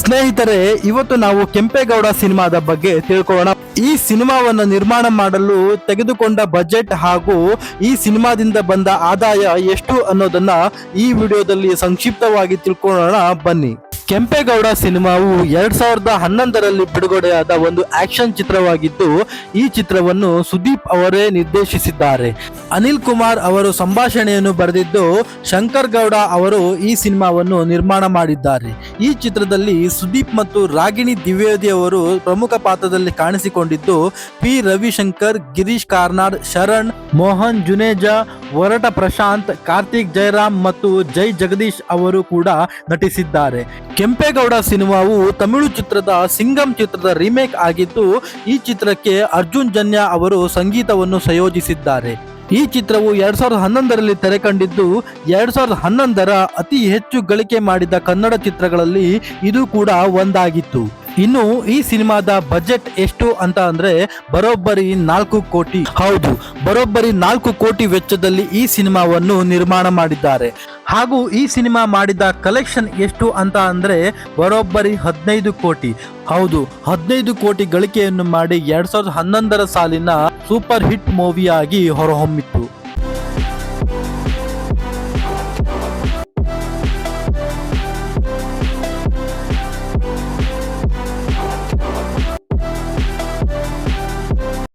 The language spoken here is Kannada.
ಸ್ನೇಹಿತರೆ, ಇವತ್ತು ನಾವು ಕೆಂಪೇಗೌಡ ಸಿನಿಮಾದ ಬಗ್ಗೆ ತಿಳ್ಕೊಳ್ಳೋಣ. ಈ ಸಿನಿಮಾವನ್ನು ನಿರ್ಮಾಣ ಮಾಡಲು ತೆಗೆದುಕೊಂಡ ಬಜೆಟ್ ಹಾಗೂ ಈ ಸಿನಿಮಾದಿಂದ ಬಂದ ಆದಾಯ ಎಷ್ಟು ಅನ್ನೋದನ್ನ ಈ ವಿಡಿಯೋದಲ್ಲಿ ಸಂಕ್ಷಿಪ್ತವಾಗಿ ತಿಳ್ಕೊಳ್ಳೋಣ ಬನ್ನಿ. ಕೆಂಪೇಗೌಡ ಸಿನಿಮಾವು 2011ರಲ್ಲಿ ಬಿಡುಗಡೆಯಾದ ಒಂದು ಆಕ್ಷನ್ ಚಿತ್ರವಾಗಿದ್ದು, ಈ ಚಿತ್ರವನ್ನು ಸುದೀಪ್ ಅವರೇ ನಿರ್ದೇಶಿಸಿದ್ದಾರೆ. ಅನಿಲ್ ಕುಮಾರ್ ಅವರು ಸಂಭಾಷಣೆಯನ್ನು ಬರೆದಿದ್ದು, ಶಂಕರ್ ಗೌಡ ಅವರು ಈ ಸಿನಿಮಾವನ್ನು ನಿರ್ಮಾಣ ಮಾಡಿದ್ದಾರೆ. ಈ ಚಿತ್ರದಲ್ಲಿ ಸುದೀಪ್ ಮತ್ತು ರಾಗಿಣಿ ದ್ವಿವೇದಿ ಅವರು ಪ್ರಮುಖ ಪಾತ್ರದಲ್ಲಿ ಕಾಣಿಸಿಕೊಂಡಿದ್ದು, ಪಿ ರವಿಶಂಕರ್, ಗಿರೀಶ್ ಕಾರ್ನಾಡ್, ಶರಣ್, ಮೋಹನ್ ಜುನೇಜಾ, ವರಟ ಪ್ರಶಾಂತ್, ಕಾರ್ತಿಕ್ ಜಯರಾಮ್ ಮತ್ತು ಜೈ ಜಗದೀಶ್ ಅವರು ಕೂಡ ನಟಿಸಿದ್ದಾರೆ. ಕೆಂಪೇಗೌಡ ಸಿನಿಮಾವು ತಮಿಳು ಚಿತ್ರದ ಸಿಂಗಂ ಚಿತ್ರದ ರೀಮೇಕ್ ಆಗಿದ್ದು, ಈ ಚಿತ್ರಕ್ಕೆ ಅರ್ಜುನ್ ಜನ್ಯ ಅವರು ಸಂಗೀತವನ್ನು ಸಂಯೋಜಿಸಿದ್ದಾರೆ. ಈ ಚಿತ್ರವು 2011ರಲ್ಲಿ ತೆರೆ ಕಂಡಿದ್ದು, 2011ರ ಅತಿ ಹೆಚ್ಚು ಗಳಿಕೆ ಮಾಡಿದ ಕನ್ನಡ ಚಿತ್ರಗಳಲ್ಲಿ ಇದು ಕೂಡ ಒಂದಾಗಿತ್ತು. ಇನ್ನು ಈ ಸಿನಿಮಾದ ಬಜೆಟ್ ಎಷ್ಟು ಅಂತ ಅಂದ್ರೆ ಬರೋಬ್ಬರಿ 4 ಕೋಟಿ. ಹೌದು, ಬರೋಬ್ಬರಿ 4 ಕೋಟಿ ವೆಚ್ಚದಲ್ಲಿ ಈ ಸಿನಿಮಾವನ್ನು ನಿರ್ಮಾಣ ಮಾಡಿದ್ದಾರೆ. ಹಾಗೂ ಈ ಸಿನಿಮಾ ಮಾಡಿದ ಕಲೆಕ್ಷನ್ ಎಷ್ಟು ಅಂತ ಅಂದ್ರೆ ಬರೋಬ್ಬರಿ 15 ಕೋಟಿ. ಹೌದು, 15 ಕೋಟಿ ಗಳಿಕೆಯನ್ನು ಮಾಡಿ 2011ರ ಸಾಲಿನ ಸೂಪರ್ ಹಿಟ್ ಮೂವಿಯಾಗಿ ಹೊರಹೊಮ್ಮಿತ್ತು.